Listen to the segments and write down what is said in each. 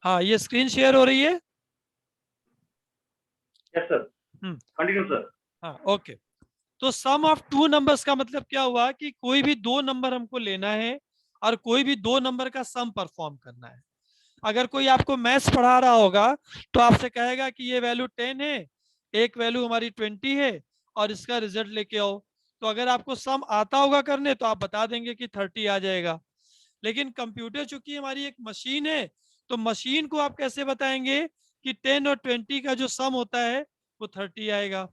हाँ, ये screen share हो रही है। Yes sir, hmm. Continue sir. हाँ, ओके। तो सम ऑफ टू नंबर्स का मतलब क्या हुआ कि कोई भी दो नंबर हमको लेना है और कोई भी दो नंबर का सम परफॉर्म करना है। अगर कोई आपको मैथ्स पढ़ा रहा होगा तो आपसे कहेगा कि ये वैल्यू 10 है, एक वैल्यू हमारी 20 है और इसका रिजल्ट लेके आओ। तो अगर आपको सम आता होगा करने तो आप बता देंगे कि 30 आ जाएगा। लेकिन कंप्यूटर चूंकि हमारी एक मशीन है, तो मशीन को आप कैसे बताएंगे कि 10 और 20 का जो सम होता है वो 30 आएगा,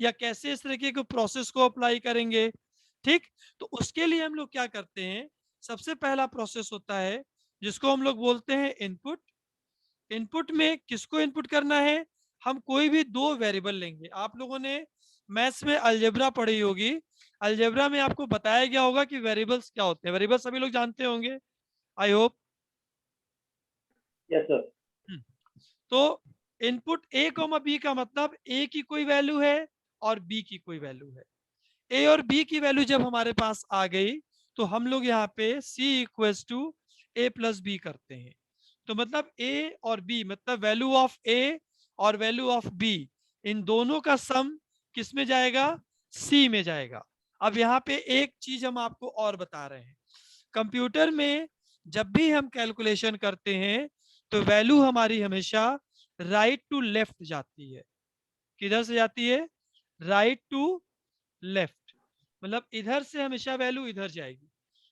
या कैसे इस तरीके के प्रोसेस को अप्लाई करेंगे। ठीक, तो उसके लिए हम लोग क्या करते हैं, सबसे पहला प्रोसेस होता है जिसको हम लोग बोलते हैं इनपुट। इनपुट में किसको इनपुट करना है, हम कोई भी दो वेरिएबल लेंगे। आप लोगों ने मैथ्स में अलजेब्रा पढ़ी होगी, अलजेब्रा में आपको बताया गया होगा कि वेरिएबल्स क्या होते हैं। वेरिएबल्स सभी लोग जानते होंगे, आई होप। Yes sir. तो इनपुट ए कॉमा बी का मतलब ए की कोई वैल्यू है और बी की कोई वैल्यू है। ए और बी की वैल्यू जब हमारे पास आ गई तो हम लोग यहाँ पे c equals to a plus b करते हैं। तो मतलब ए और बी, मतलब वैल्यू ऑफ ए और वैल्यू ऑफ बी, इन दोनों का सम किस में जाएगा, सी में जाएगा। अब यहाँ पे एक चीज हम आपको और बता रहे हैं, कंप्यूटर में जब भी हम कैलकुलेशन करते हैं तो वैल्यू हमारी हमेशा राइट टू लेफ्ट जाती है। किधर से जाती है, राइट टू लेफ्ट, मतलब इधर से हमेशा वैल्यू इधर जाएगी।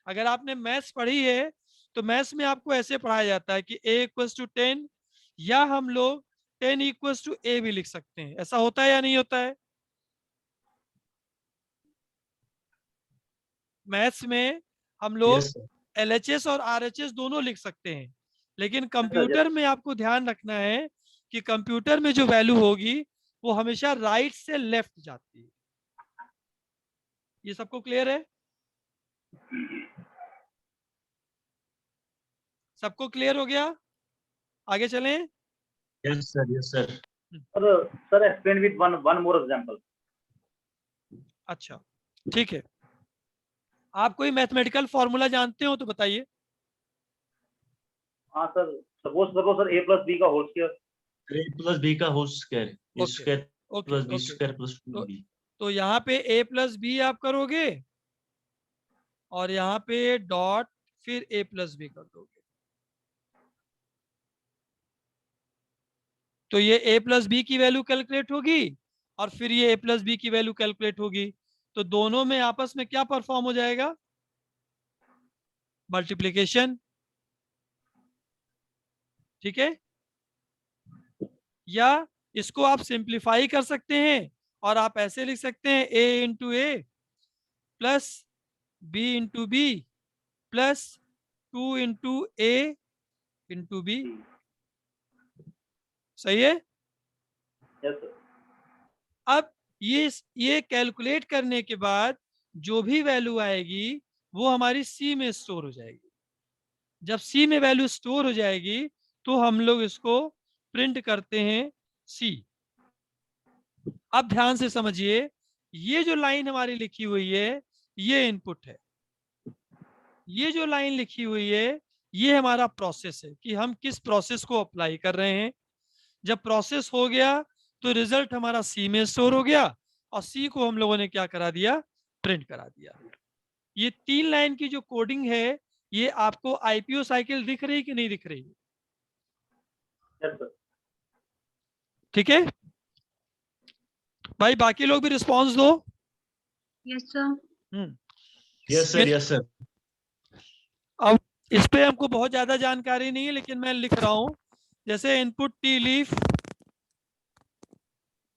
अगर आपने मैथ्स पढ़ी है तो मैथ्स में आपको ऐसे पढ़ाया जाता है कि a इक्वल्स टू 10, या हम लोग 10 इक्वल्स टू a भी लिख सकते हैं। ऐसा होता है या नहीं होता है, मैथ्स में हम लोग यस सर। LHS और RHS दोनों लिख सकते हैं। लेकिन यस सर, कंप्यूटर यस। में आपको ध्यान रखना है कि कंप्यूटर में जो वैल्यू होगी वो हमेशा राइट से लेफ्ट जाती है। ये सबको क्लियर है, सबको क्लियर हो गया, आगे चलें। Yes sir. Yes sir. Sir explain with one more example. अच्छा, ठीक है। आप कोई मैथमेटिकल फॉर्मूला जानते हो तो बताइए। हाँ sir, suppose suppose sir a plus b का whole square. A plus b का whole square, a okay, square okay, plus b okay. Square plus तो 2b। तो यहाँ पे a प्लस बी आप करोगे और यहाँ पे डॉट, फिर a प्लस बी कर दोगे। तो ये a प्लस बी की वैल्यू कैलकुलेट होगी और फिर ये a प्लस बी की वैल्यू कैलकुलेट होगी। तो दोनों में आपस में क्या परफॉर्म हो जाएगा, मल्टीप्लीकेशन। ठीक है, या इसको आप सिंप्लीफाई कर सकते हैं और आप ऐसे लिख सकते हैं a into A plus B into B plus 2 into A into B. सही है। Yes sir. अब ये कैलकुलेट करने के बाद जो भी वैल्यू आएगी वो हमारी सी में स्टोर हो जाएगी। जब सी में वैल्यू स्टोर हो जाएगी तो हम लोग इसको प्रिंट करते हैं सी। अब ध्यान से समझिए, ये जो लाइन हमारी लिखी हुई है ये इनपुट है, ये जो लाइन लिखी हुई है ये हमारा प्रोसेस है कि हम किस प्रोसेस को अप्लाई कर रहे हैं। जब प्रोसेस हो गया तो रिजल्ट हमारा सी में स्टोर हो गया और सी को हम लोगों ने क्या करा दिया, प्रिंट करा दिया। ये 3 लाइन की जो कोडिंग है ये आपको आईपीओ साइकिल दिख रही कि नहीं दिख रही, यस सर। ठीक है भाई, बाकी लोग भी रिस्पॉन्स दो। Yes sir. Hmm. Yes sir. Yes sir. अब इस पे हमको बहुत ज्यादा जानकारी नहीं है लेकिन मैं लिख रहा हूं, जैसे input T leaf,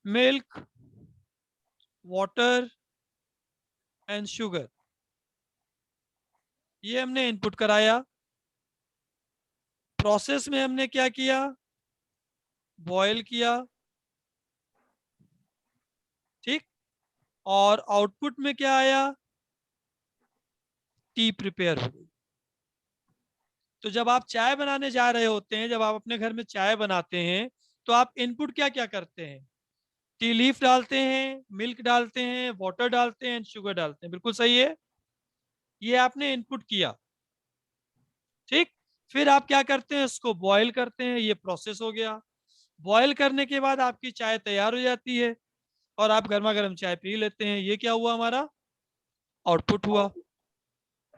milk, water and sugar, ये हमने इनपुट कराया। प्रोसेस में हमने क्या किया, बॉयल किया। ठीक, और आउटपुट में क्या आया, टी प्रिपेयर हो गई। तो जब आप चाय बनाने जा रहे होते हैं, जब आप अपने घर में चाय बनाते हैं तो आप इनपुट क्या क्या करते हैं, टी लीफ डालते हैं, मिल्क डालते हैं, वाटर डालते हैं, शुगर डालते हैं। बिल्कुल सही है, ये आपने इनपुट किया। ठीक, फिर आप क्या करते हैं, इसको बॉयल करते हैं, ये प्रोसेस हो गया। बॉयल करने के बाद आपकी चाय तैयार हो जाती है और आप गर्मा गर्म चाय पी लेते हैं। ये क्या हुआ, हमारा आउटपुट हुआ।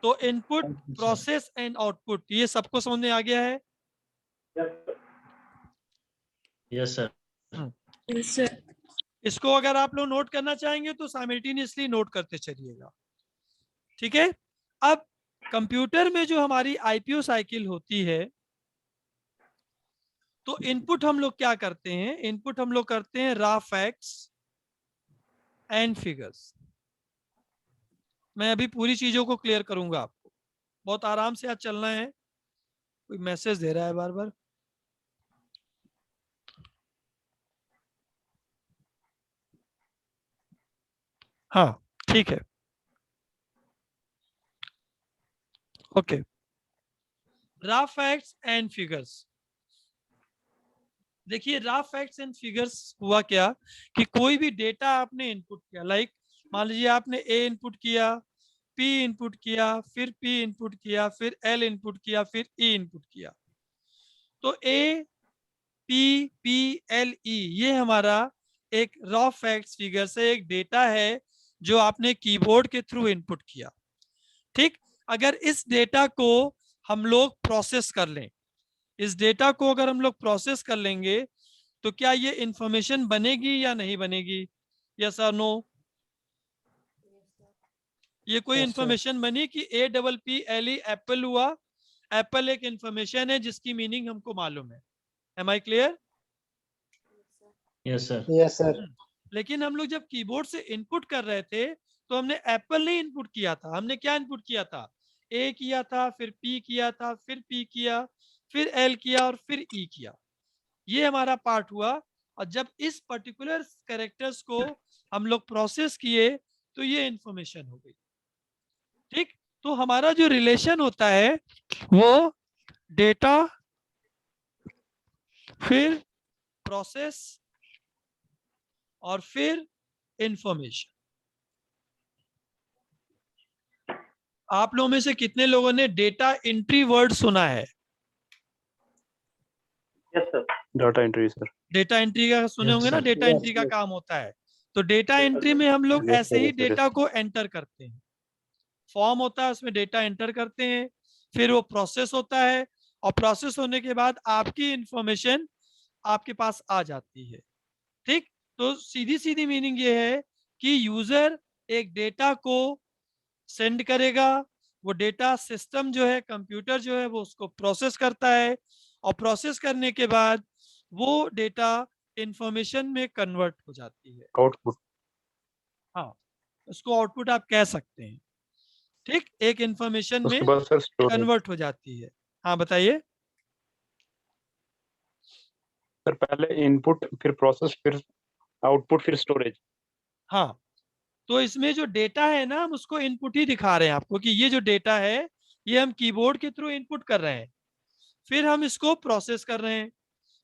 तो इनपुट, प्रोसेस एंड आउटपुट, ये सबको समझ में आ गया है? Yes, sir. Yes, sir. इसको अगर आप लोग नोट करना चाहेंगे तो साइमल्टेनियसली नोट करते चलिएगा, ठीक है। अब कंप्यूटर में जो हमारी आईपीओ साइकिल होती है, तो इनपुट हम लोग क्या करते हैं, इनपुट हम लोग करते हैं रॉ फैक्ट्स एंड फिगर्स। मैं अभी पूरी चीजों को क्लियर करूंगा आपको, बहुत आराम से आज चलना है। कोई मैसेज दे रहा है बार बार। हाँ ठीक है, okay. Raw facts and figures, देखिए रॉ फैक्ट्स एंड फिगर्स हुआ क्या कि कोई भी डेटा आपने इनपुट किया, लाइक मान लीजिए आपने ए इनपुट किया, पी इनपुट किया, फिर पी इनपुट किया, फिर एल इनपुट किया, फिर ई इनपुट किया। तो ए पी पी एल ई ये हमारा एक रॉ फैक्ट्स फिगर से एक डेटा है जो आपने कीबोर्ड के थ्रू इनपुट किया, ठीक। अगर इस डेटा को हम लोग प्रोसेस कर लें, इस डेटा को अगर हम लोग प्रोसेस कर लेंगे तो क्या ये इंफॉर्मेशन बनेगी या नहीं बनेगी? यस और नो? ये कोई इंफॉर्मेशन बनी कि A double P L E apple हुआ? एप्पल एक इंफॉर्मेशन है जिसकी मीनिंग हमको मालूम है। Am I clear? Yes, sir. Yes, sir. लेकिन हम लोग जब कीबोर्ड से इनपुट कर रहे थे तो हमने एप्पल नहीं इनपुट किया था, हमने क्या इनपुट किया था? ए किया था, फिर पी किया था, फिर पी किया, फिर एल किया और फिर ई किया। ये हमारा पार्ट हुआ। और जब इस पर्टिकुलर कैरेक्टर्स को हम लोग प्रोसेस किए तो ये इंफॉर्मेशन हो गई, ठीक। तो हमारा जो रिलेशन होता है वो डेटा, फिर प्रोसेस और फिर इंफॉर्मेशन। आप लोगों में से कितने लोगों ने डेटा एंट्री वर्ड सुना है? Yes, sir. Data entry, sir. Data entry का सुने Yes, होंगे ना, sir. डेटा Yes, एंट्री का yes. काम होता है। तो डेटा एंट्री में हम लोग Yes, ऐसे sir, ही yes, sir, डेटा yes. को एंटर करते हैं। फॉर्म होता है, उसमें डेटा एंटर करते हैं, फिर वो प्रोसेस होता है और प्रोसेस होने के बाद आपकी इंफॉर्मेशन आपके पास आ जाती है, ठीक। तो सीधी सीधी मीनिंग ये है कि यूजर एक डेटा को सेंड करेगा, वो डेटा सिस्टम जो है, कंप्यूटर जो है, वो उसको प्रोसेस करता है और प्रोसेस करने के बाद वो डेटा इंफॉर्मेशन में कन्वर्ट हो जाती है। Output. हाँ, उसको आउटपुट आप कह सकते हैं, ठीक। एक इंफॉर्मेशन उसके में बाद सर स्टोरेज। कन्वर्ट हो जाती है। हाँ बताइए। सर पहले इनपुट, फिर प्रोसेस, फिर आउटपुट, फिर स्टोरेज। हाँ, तो इसमें जो डेटा है ना, हम उसको इनपुट ही दिखा रहे हैं आपको कि ये जो डेटा है ये हम कीबोर्ड के थ्रू इनपुट कर रहे हैं, फिर हम इसको प्रोसेस कर रहे हैं।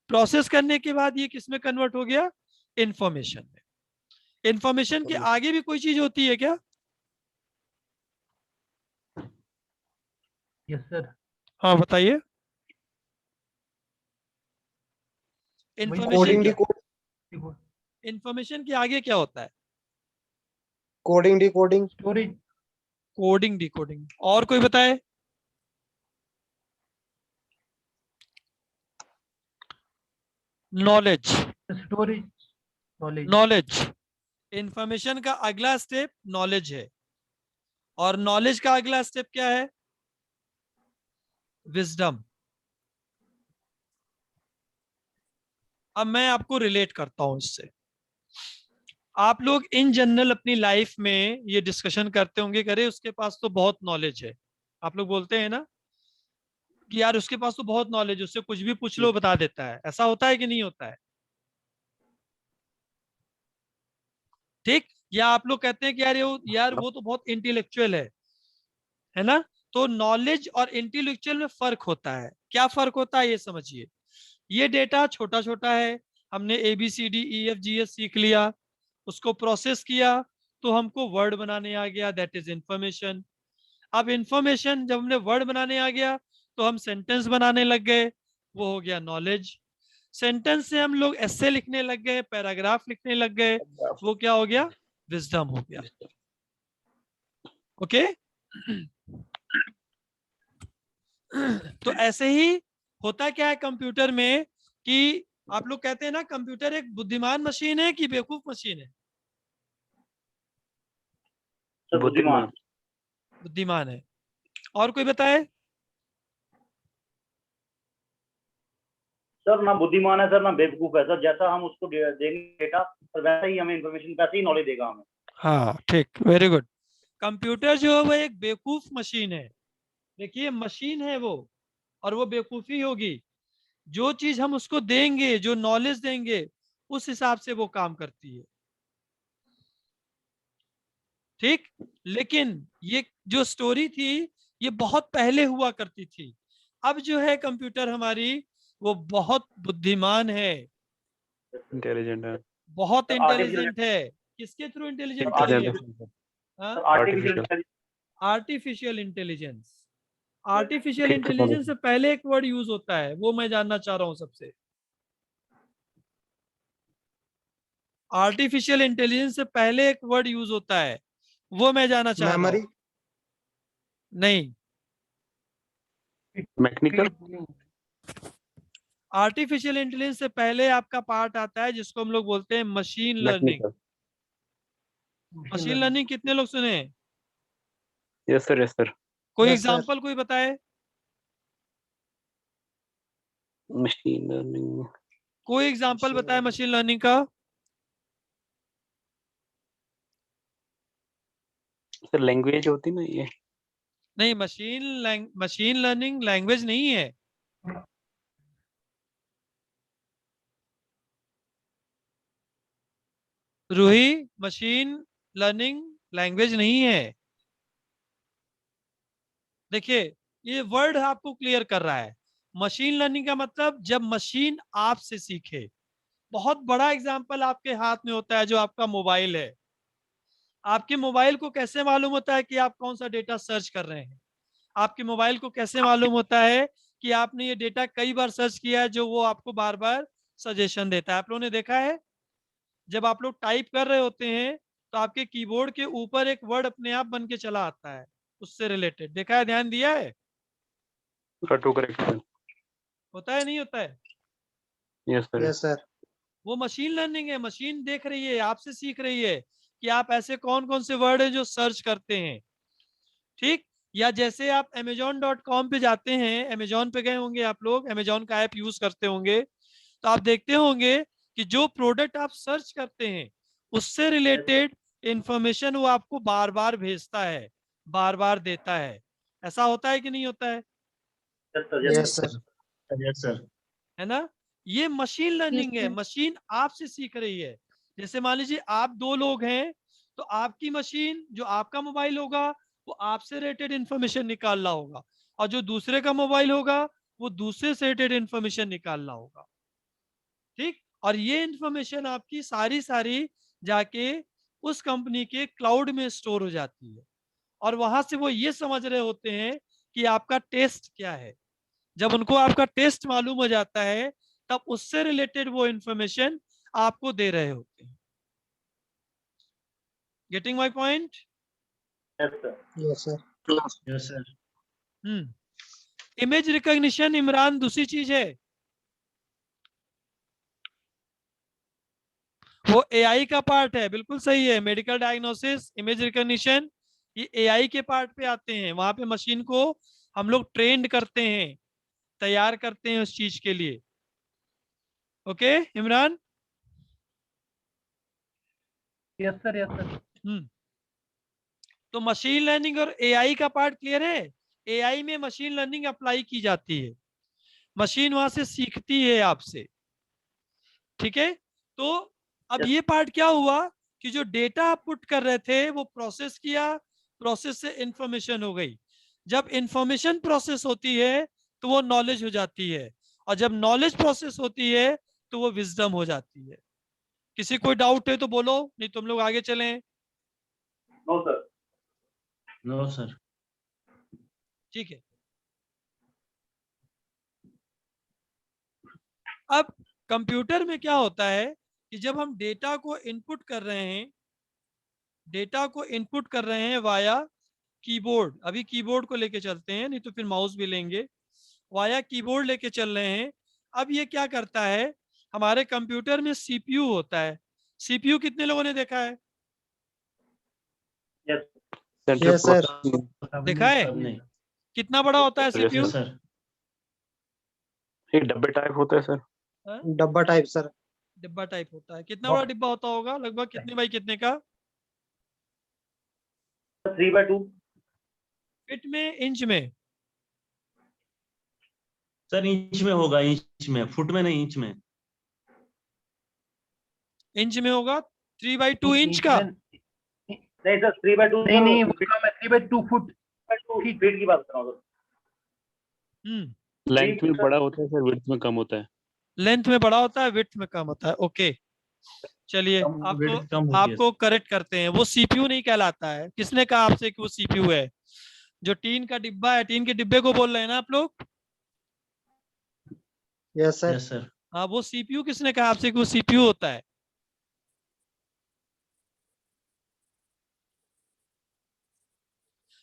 प्रोसेस करने के बाद ये किस में कन्वर्ट हो गया? इंफॉर्मेशन में। इंफॉर्मेशन के आगे भी कोई चीज होती है क्या? Yes, sir. हाँ बताइए। कोडिंग इंफॉर्मेशन, इंफॉर्मेशन के आगे क्या होता है? Coding decoding. Storage. Coding decoding. और कोई बताए? Knowledge. Storage. Knowledge. Knowledge, information का अगला स्टेप नॉलेज है और नॉलेज का अगला स्टेप क्या है? विजडम। अब मैं आपको रिलेट करता हूं इससे। आप लोग इन जनरल अपनी लाइफ में ये डिस्कशन करते होंगे, करे उसके पास तो बहुत नॉलेज है, आप लोग बोलते हैं ना कि यार उसके पास तो बहुत नॉलेज है, उससे कुछ भी पूछ लो बता देता है। ऐसा होता है कि नहीं होता है? ठीक। या आप लोग कहते हैं कि यार वो तो बहुत इंटेलेक्चुअल है ना? तो नॉलेज और इंटेलेक्चुअल में फर्क होता है। क्या फर्क होता है ये समझिए। ये डेटा छोटा छोटा है, हमने ABCDEFGH सीख लिया, उसको प्रोसेस किया तो हमको वर्ड बनाने आ गया, दैट इज इंफॉर्मेशन। अब इंफॉर्मेशन जब हमने वर्ड बनाने आ गया तो हम सेंटेंस बनाने लग गए, वो हो गया नॉलेज। सेंटेंस से हम लोग एस्से लिखने लग गए, पैराग्राफ लिखने लग गए, वो क्या हो गया, विजडम हो गया। ओके तो ऐसे ही होता क्या है कंप्यूटर में कि आप लोग कहते हैं ना कंप्यूटर एक बुद्धिमान मशीन है कि बेवकूफ मशीन है? सर बुद्धिमान। बुद्धिमान है। और कोई बताए? सर ना बुद्धिमान है सर, ना बेवकूफ है सर। जैसा हम उसको देंगे डेटा, सर वैसा ही हमें इन्फॉर्मेशन, वैसे ही नॉलेज देगा हमें। हाँ ठीक, वेरी गुड। कंप्यूटर जो है वो एक बेवकूफ मशीन है। देखिए मशीन है वो, और वो बेवकूफी होगी। जो चीज हम उसको देंगे, जो नॉलेज देंगे, उस हिसाब से वो काम करती है। ठीक, लेकिन ये जो स्टोरी थी ये बहुत पहले हुआ करती थी। अब जो है कंप्यूटर हमारी, वो बहुत बुद्धिमान है, इंटेलिजेंट है। बहुत सर इंटेलिजेंट है। किसके थ्रू इंटेलिजेंट हो रही है? हाँ, आर्टिफिशियल आर्टिफिशियल इंटेलिजेंस। आर्टिफिशियल ठीक इंटेलिजेंस से पहले एक वर्ड यूज होता है, वो मैं जानना चाह रहा हूं सबसे। आर्टिफिशियल इंटेलिजेंस से पहले एक वर्ड यूज होता है, वो मैं जानना चाह रहा हूं। नहीं, मैकेनिकल। आर्टिफिशियल इंटेलिजेंस से पहले आपका पार्ट आता है जिसको हम लोग बोलते हैं machine learning. Mechanical. Machine learning कितने लोग सुने हैं? Yes sir, yes sir. कोई एग्जांपल कोई बताए? Machine learning. कोई एग्जांपल बताए मशीन लर्निंग का? सर लैंग्वेज होती ना ये। नहीं, मशीन लर्निंग लैंग्वेज नहीं है। रूही, मशीन लर्निंग लैंग्वेज नहीं है। देखिए, ये वर्ड आपको क्लियर कर रहा है। मशीन लर्निंग का मतलब जब मशीन आपसे सीखे। बहुत बड़ा एग्जांपल आपके हाथ में होता है जो आपका मोबाइल है। आपके मोबाइल को कैसे मालूम होता है कि आप कौन सा डेटा सर्च कर रहे हैं? आपके मोबाइल को कैसे मालूम होता है कि आपने ये डेटा कई बार सर्च किया है, जो वो आपको बार बार सजेशन देता है? आप लोगों ने देखा है जब आप लोग टाइप कर रहे होते हैं तो आपके कीबोर्ड के ऊपर एक वर्ड अपने आप बन के चला आता है उससे रिलेटेड। देखा है, ध्यान दिया है? Auto correct. होता है नहीं होता है? Yes sir. Yes sir. वो मशीन लर्निंग है। मशीन देख रही है, आपसे सीख रही है कि आप ऐसे कौन कौन से वर्ड है जो सर्च करते हैं। ठीक, या जैसे आप amazon.com पे जाते हैं, अमेजोन पे गए होंगे आप लोग, अमेजोन का ऐप यूज करते होंगे, तो आप देखते होंगे कि जो प्रोडक्ट आप सर्च करते हैं उससे रिलेटेड इंफॉर्मेशन वो आपको बार बार भेजता है, बार बार देता है। ऐसा होता है कि नहीं होता है? Yes sir, yes sir. है ना? ये मशीन Yes, लर्निंग है। sir. मशीन आपसे सीख रही है। जैसे मान लीजिए आप दो लोग हैं, तो आपकी मशीन, जो आपका मोबाइल होगा, वो आपसे रिलेटेड इंफॉर्मेशन निकाल रहा होगा, और जो दूसरे का मोबाइल होगा वो दूसरे से रिलेटेड इंफॉर्मेशन निकाल रहा होगा। ठीक, और ये इंफॉर्मेशन आपकी सारी सारी जाके उस कंपनी के क्लाउड में स्टोर हो जाती है, और वहां से वो ये समझ रहे होते हैं कि आपका टेस्ट क्या है। जब उनको आपका टेस्ट मालूम हो जाता है, तब उससे रिलेटेड वो इंफॉर्मेशन आपको दे रहे होते हैं। Getting my point? Yes sir. Yes sir. Image recognition Imran दूसरी चीज है। वो एआई का पार्ट है, बिल्कुल सही है। मेडिकल डायग्नोसिस, इमेज रिकॉग्निशन, ये एआई के पार्ट पे आते हैं। वहां पे मशीन को हम लोग ट्रेंड करते हैं, तैयार करते हैं उस चीज के लिए। Okay Imran? Yes sir, yes sir. तो मशीन लर्निंग और एआई का पार्ट क्लियर है। एआई में मशीन लर्निंग अप्लाई की जाती है, मशीन वहां से सीखती है आपसे। ठीक है, तो अब ये पार्ट क्या हुआ कि जो डेटा आप पुट कर रहे थे वो प्रोसेस किया, प्रोसेस से इंफॉर्मेशन हो गई। जब इंफॉर्मेशन प्रोसेस होती है तो वो नॉलेज हो जाती है, और जब नॉलेज प्रोसेस होती है तो वो विजडम हो जाती है। किसी कोई डाउट है तो बोलो, नहीं तो हम लोग आगे चलें। No sir. No sir. ठीक है, अब कंप्यूटर में क्या होता है कि जब हम डेटा को इनपुट कर रहे हैं, डेटा को इनपुट कर रहे हैं वाया कीबोर्ड, अभी कीबोर्ड को लेके चलते हैं, नहीं तो फिर माउस भी लेंगे, वाया कीबोर्ड लेके चल रहे हैं। अब ये क्या करता है, हमारे कंप्यूटर में सीपीयू होता है। सीपीयू कितने लोगों ने देखा है? Yes central Yes, sir. Processing देखा है? सबने। कितना बड़ा होता है Yes, सीपीयू? Yes, sir. एक डब्बे टाइप होता है सर। डब्बा टाइप सर। डिब्बा टाइप होता है। कितना बड़ा डिब्बा होता होगा? लगभग कितने बाई कितने का? 3/2 फीट में, इंच में? सर इंच में होगा, इंच में, फुट में नहीं, इंच में। इंच में होगा। 3/2 इंच का? नहीं सर 3/2 नहीं वो कम है 3/2 फुट 2 फीट की बात कर रहा हूँ सर। लेंथ में बड़ा होता है सर, विड्थ में कम होता है। लेंथ में बड़ा होता है, विड्थ में कम होता है। ओके, चलिए width कम आपको होती है। आपको करेक्ट करते हैं। वो सीपीयू नहीं कहलाता है। किसने कहा आपसे कि वो सीपीयू है? जो टीन का डिब्बा है, टीन के डिब्बे को बोल रहे हैं ना आप लोग? Yes sir. Yes sir. हाँ, वो सीपीयू किसने कहा आपसे कि वो सीपीयू होता है?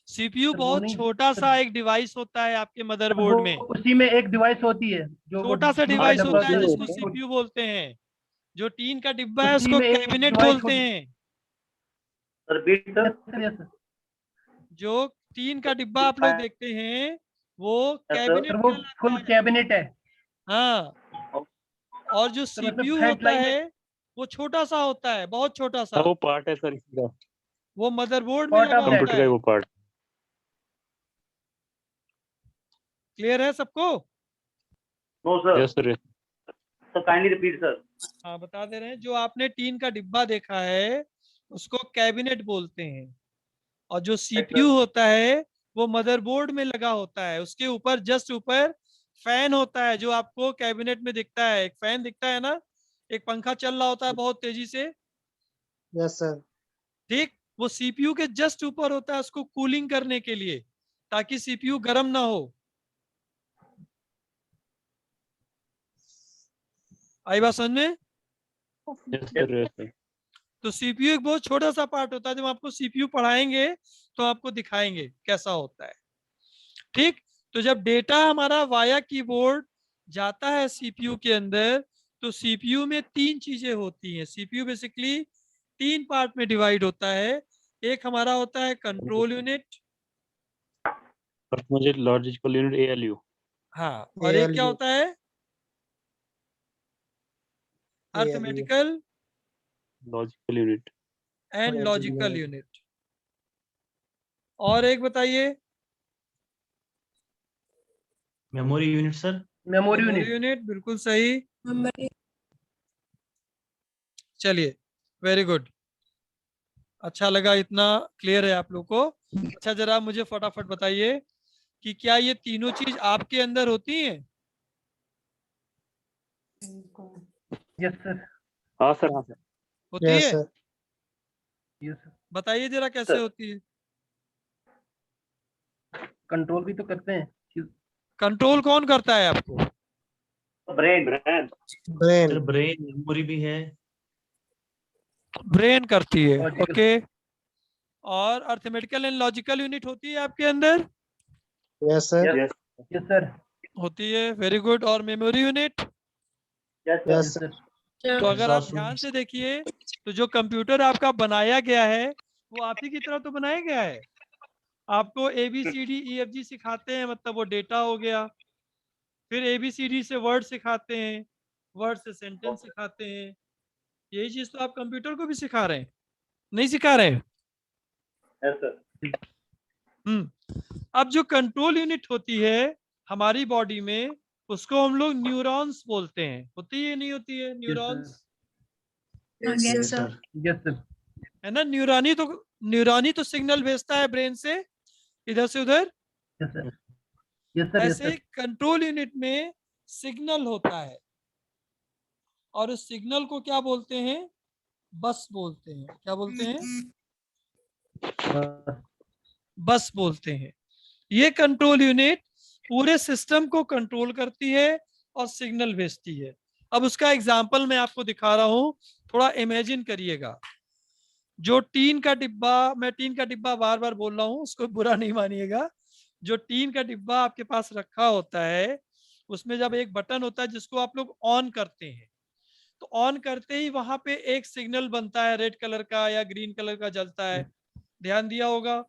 सीपीयू सर, वो बहुत नहीं, छोटा सर। सा एक डिवाइस होता है आपके मदरबोर्ड में। उसी में एक डिवाइस होती है जो छोटा सा डिवाइस डब्बा होता है होता जिसको है। सीपीयू बोलते हैं। जो टीन का डिब्बा है उसी उसको में एक कैबिनेट device बोलते होती- हैं। सर बीट सर यस सर जो टीन का डिब्बा आप लोग देखते हैं वो सर। कैबिनेट सर वो कहलाता फुल है। कैबिनेट है। हाँ, और जो सर मतलब सीपीयू फ्रंट होता लाइन है वो छोटा सा होता है, बहुत छोटा सा। हाँ, वो पार्ट है सर इसका, वो मदरबोर्ड में Part लगा of that. होता कंप्यूटर का है। वो पार्ट। क्लियर है सबको? No sir. Yes sir. Sir kindly repeat sir. हाँ, बता दे रहे हैं। जो आपने टीन का डिब्बा देखा है उसको कैबिनेट बोलते हैं। और जो सीपीयू होता है वो मदरबोर्ड में लगा होता है। उसके ऊपर, जस्ट ऊपर फैन होता है जो आपको कैबिनेट में दिखता है। एक फैन दिखता है ना, एक पंखा चल रहा होता है बहुत तेजी से, यस सर। ठीक? वो सीपीयू के जस्ट ऊपर होता है, उसको कूलिंग करने के लिए, ताकि सीपीयू गर्म ना हो। आई बात समझ में? Yes sir. Yes sir. तो सीपीयू एक बहुत छोटा सा पार्ट होता है। जब आपको सीपीयू पढ़ाएंगे तो आपको दिखाएंगे कैसा होता है, ठीक? तो जब डेटा हमारा वाया कीबोर्ड जाता है सीपीयू के अंदर, तो सीपीयू में तीन चीजें होती हैं। सीपीयू बेसिकली तीन पार्ट में डिवाइड होता है। एक हमारा होता है कंट्रोल यूनिट, और मुझे लॉजिकल यूनिट एएलयू। हाँ, और एक क्या ALU. होता है? Arithmetical logical unit. एंड और लॉजिकल LU. यूनिट। और एक बताइए? Memory unit sir. Memory memory unit. Unit, बिल्कुल सही। चलिए, वेरी गुड, अच्छा लगा, इतना क्लियर है आप लोग को। अच्छा, जरा मुझे फटाफट बताइए कि क्या ये तीनों चीज आपके अंदर होती हैं? Yes sir. हाँ सर। हाँ सर। होती यस है? सर। Yes sir. बताइए जरा कैसे होती है। कंट्रोल भी तो करते हैं। कंट्रोल कौन करता है आपको? Brain brain. Sir brain, memory भी है। ब्रेन करती है। Logical. ओके, और अर्थमेटिकल एंड लॉजिकल यूनिट होती है आपके अंदर? Yes sir. Yes yes sir. होती है, वेरी गुड। और memory unit? Yes yes sir. Sir. तो अगर आप Exhaust ध्यान unit. से देखिए तो जो कंप्यूटर आपका बनाया गया है वो आप ही की तरह तो बनाया गया है। आपको ABCDEFG सिखाते हैं, मतलब वो डेटा हो गया। फिर ABCD से वर्ड सिखाते हैं, वर्ड से सेंटेंस सिखाते हैं। यही चीज तो आप कंप्यूटर को भी सिखा रहे हैं, नहीं सिखा रहे हैं? Yes sir. अब जो कंट्रोल यूनिट होती है हमारी बॉडी में, उसको हम लोग न्यूरॉन्स बोलते हैं। होती है, नहीं होती है? Neurons, Yes, yes sir. Sir. Yes sir. है ना? न्यूरॉनी तो सिग्नल भेजता है ब्रेन से इधर से उधर। Yes sir. Yes sir. Yes ऐसे सर। कंट्रोल यूनिट में सिग्नल होता है, और उस सिग्नल को क्या बोलते हैं? बस बोलते हैं। क्या बोलते हैं? बस बोलते हैं। ये कंट्रोल यूनिट पूरे सिस्टम को कंट्रोल करती है और सिग्नल भेजती है। अब उसका एग्जाम्पल मैं आपको दिखा रहा हूं, थोड़ा इमेजिन करिएगा। जो टीन का डिब्बा, मैं टीन का डिब्बा बार बार बोल रहा हूं, उसको बुरा नहीं मानिएगा। जो टीन का डिब्बा आपके पास रखा होता है, उसमें जब एक बटन होता है जिसको आप लोग ऑन करते हैं, तो ऑन करते ही वहां पे एक सिग्नल बनता है, रेड कलर का या ग्रीन कलर का जलता है, ध्यान दिया होगा।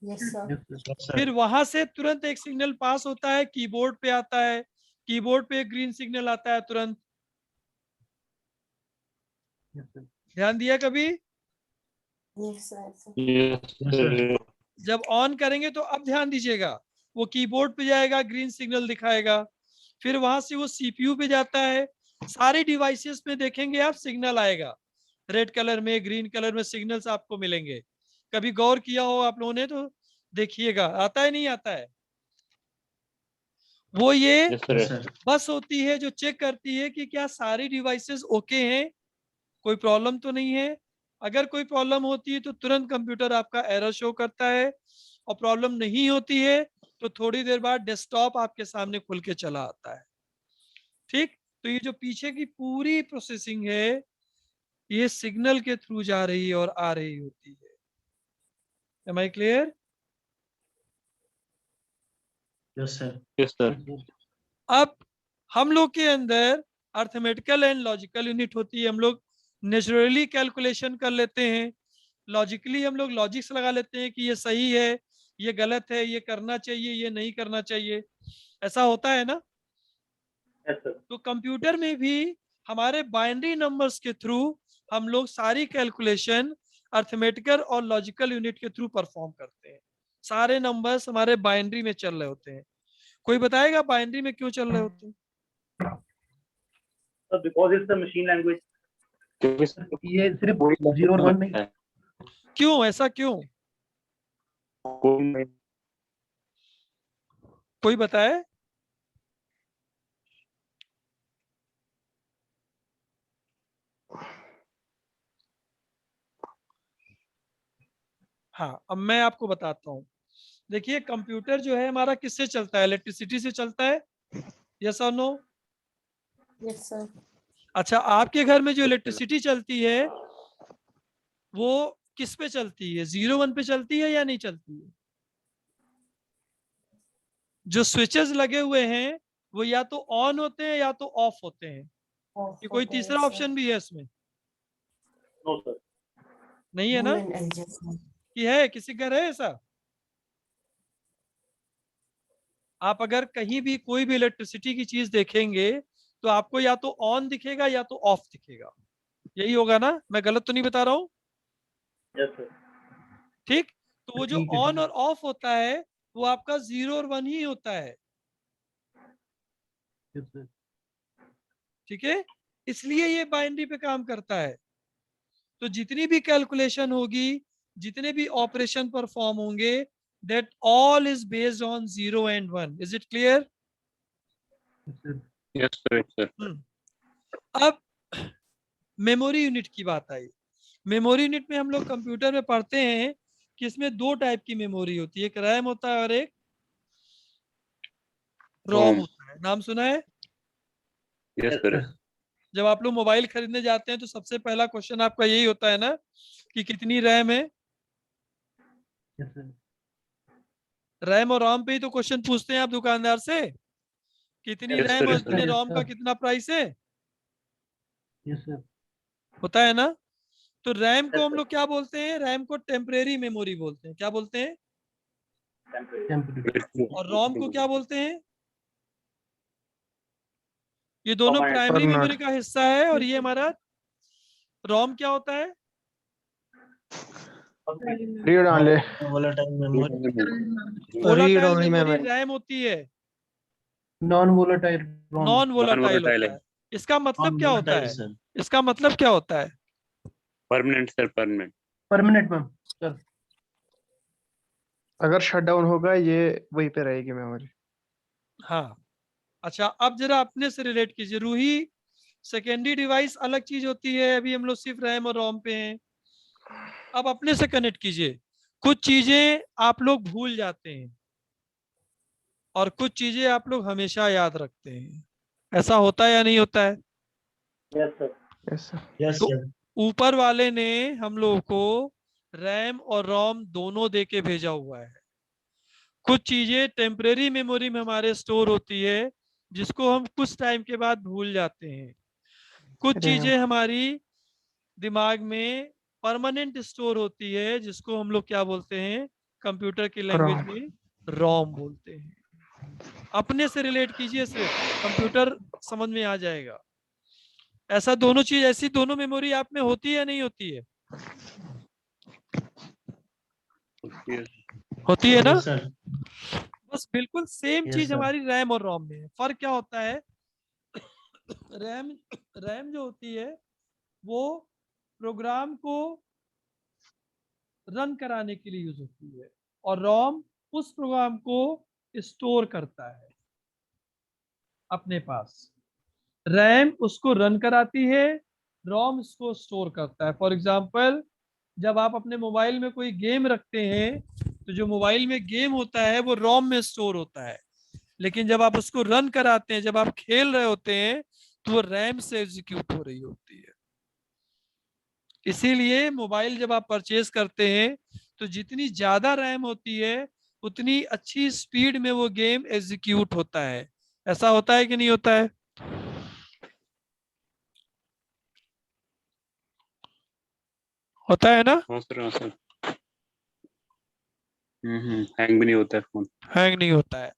Yes, sir. Yes, sir. फिर वहां से तुरंत एक सिग्नल पास होता है, कीबोर्ड पे आता है, कीबोर्ड पे एक ग्रीन सिग्नल आता है तुरंत, Yes, sir. ध्यान दिया कभी? Yes, sir. Yes, sir. जब ऑन करेंगे तो अब ध्यान दीजिएगा, वो कीबोर्ड पे जाएगा, ग्रीन सिग्नल दिखाएगा, फिर वहां से वो सीपीयू पे जाता है। सारे डिवाइसेस में देखेंगे आप सिग्नल आएगा, रेड कलर में, ग्रीन कलर में सिग्नल्स आपको मिलेंगे। कभी गौर किया हो आप लोगों ने तो देखिएगा, आता है नहीं आता है? वो ये Yes, sir. बस होती है जो चेक करती है कि क्या सारी डिवाइसेस ओके हैं, कोई प्रॉब्लम तो नहीं है। अगर कोई प्रॉब्लम होती है तो तुरंत कंप्यूटर आपका एरर शो करता है, और प्रॉब्लम नहीं होती है तो थोड़ी देर बाद डेस्कटॉप आपके सामने खुल के चला आता है। ठीक, तो ये जो पीछे की पूरी प्रोसेसिंग है, ये सिग्नल के थ्रू जा रही है और आ रही होती है। Am I clear? Yes sir. Yes, sir. अब हम लोग के अंदर अर्थमेटिकल एंड लॉजिकल यूनिट होती है। हम लोग नेचुरली कैलकुलेशन कर लेते हैं, लॉजिकली हम लोग लॉजिक्स लगा लेते हैं कि ये सही है, ये गलत है, ये करना चाहिए, ये नहीं करना चाहिए, ऐसा होता है ना। Yes, sir. तो कंप्यूटर में भी हमारे बाइनरी नंबर्स के थ्रू हम लोग सारी कैलकुलेशन अर्थमेटिकल और लॉजिकल यूनिट के थ्रू परफॉर्म करते हैं। सारे नंबर्स हमारे बाइनरी में चल रहे होते हैं। कोई बताएगा बाइनरी में क्यों चल रहे होते हैं? So because it's the machine language. क्योंकि sir, ये सिर्फ कोई 0 और 1 नहीं। है, क्यों, ऐसा क्यों? कोई नहीं। कोई बताए? हाँ, अब मैं आपको बताता हूँ। देखिए, कंप्यूटर जो है हमारा किससे चलता है? इलेक्ट्रिसिटी से चलता है, यस और नो? Yes, sir. अच्छा, आपके घर में जो इलेक्ट्रिसिटी चलती है वो किस पे चलती है? 0 1 पे चलती है या नहीं चलती है? जो स्विचेस लगे हुए हैं वो या तो ऑन होते हैं या तो ऑफ होते हैं। Off ये कोई होते हैं, तीसरा sir. ऑप्शन भी है इसमें? No, sir. नहीं है ना? Boolean algebra. कि है, किसी घर है ऐसा? आप अगर कहीं भी कोई भी इलेक्ट्रिसिटी की चीज देखेंगे तो आपको या तो ऑन दिखेगा या तो ऑफ दिखेगा, यही होगा ना? मैं गलत तो नहीं बता रहा हूँ? Yes, sir. ठीक, तो वो जो ठीक है, ऑन और ऑफ होता है वो आपका 0 और 1 ही होता है। Yes, sir. ठीक है, इसलिए ये बाइनरी पे काम करता है। तो जितनी भी कैलकुलेशन होगी, जितने भी ऑपरेशन परफॉर्म होंगे, that all is based on 0 and 1। Is it clear? Yes, sir. Yes, sir. Yes, sir. अब मेमोरी यूनिट की बात आई। मेमोरी यूनिट में हम लोग कंप्यूटर में पढ़ते हैं कि इसमें 2 टाइप की मेमोरी होती है, एक रैम होता है और एक रोम ROM. होता है। नाम सुना है? Yes, sir. जब आप लोग मोबाइल खरीदने जाते हैं तो सबसे पहला क्वेश्चन आपका यही होता है ना कि कितनी रैम है? Yes, sir. रैम और रोम पे ही तो क्वेश्चन पूछते हैं आप दुकानदार से, कितनी Yes, रैम sir. और Yes, sir. इतने Yes, रोम का sir. कितना प्राइस है, Yes, sir. होता है ना? तो रैम को Yes, हम sir. लोग क्या बोलते हैं? रैम को टेम्परेरी मेमोरी बोलते हैं। क्या बोलते हैं? Temporary. Temporary. और रोम को क्या बोलते हैं? ये दोनों Permanent. Primary Permanent. मेमोरी का हिस्सा है और ये हमारा रोम क्या होता है? Read only volatile memory. Volatile only memory memory. RAM होती है, Non-volatile ROM. Non volatile Non-volatile होता है। इसका मतलब क्या होता है? सर। इसका मतलब क्या होता है? Permanent, sir. Permanent. Permanent, ma'am. Sir. अगर शट डाउन होगा ये वहीं पे रहेगी मेमोरी। हाँ, अच्छा, अब जरा अपने से रिलेट कीजिए। रूही, सेकेंडरी डिवाइस अलग चीज होती है, अभी हम लोग सिर्फ रैम और रोम पे हैं। अब अपने से कनेक्ट कीजिए। कुछ चीजें आप लोग भूल जाते हैं और कुछ चीजें आप लोग हमेशा याद रखते हैं। ऐसा होता है या नहीं होता है? Yes sir. Yes sir. Yes तो सर। ऊपर वाले ने हम लोग को रैम और रोम दोनों दे के भेजा हुआ है। कुछ चीजें टेम्परेरी मेमोरी में हमारे स्टोर होती है जिसको हम कुछ टाइम के बाद भूल जाते हैं। कुछ रैम। चीजें हमारी दिमाग में परमानेंट स्टोर होती है जिसको हम लोग क्या बोलते हैं कंप्यूटर की लैंग्वेज रोम। में? रोम बोलते हैं। अपने से रिलेट कीजिए, सिर्फ कंप्यूटर समझ में आ जाएगा। ऐसा दोनों चीज, ऐसी दोनों मेमोरी आप में होती है या नहीं होती है? होती है ना? Yes sir. बस बिल्कुल सेम यस चीज सर। हमारी रैम और रोम में है। फर्क क्या होता है? रैम रैम जो होती है वो प्रोग्राम को रन कराने के लिए यूज होती है और रोम उस प्रोग्राम को स्टोर करता है अपने पास। रैम उसको रन कराती है, रोम उसको स्टोर करता है। फॉर एग्जांपल, जब आप अपने मोबाइल में कोई गेम रखते हैं तो जो मोबाइल में गेम होता है वो रोम में स्टोर होता है, लेकिन जब आप उसको रन कराते हैं, जब आप खेल रहे होते हैं, तो वो रैम से एग्जीक्यूट हो रही होती है। इसीलिए मोबाइल जब आप परचेज करते हैं तो जितनी ज्यादा रैम होती है उतनी अच्छी स्पीड में वो गेम एग्जीक्यूट होता है। ऐसा होता है कि नहीं होता है? होता है ना? हाँ सर, हाँ सर। हैंग भी नहीं होता है फोन। हैंग नहीं होता है।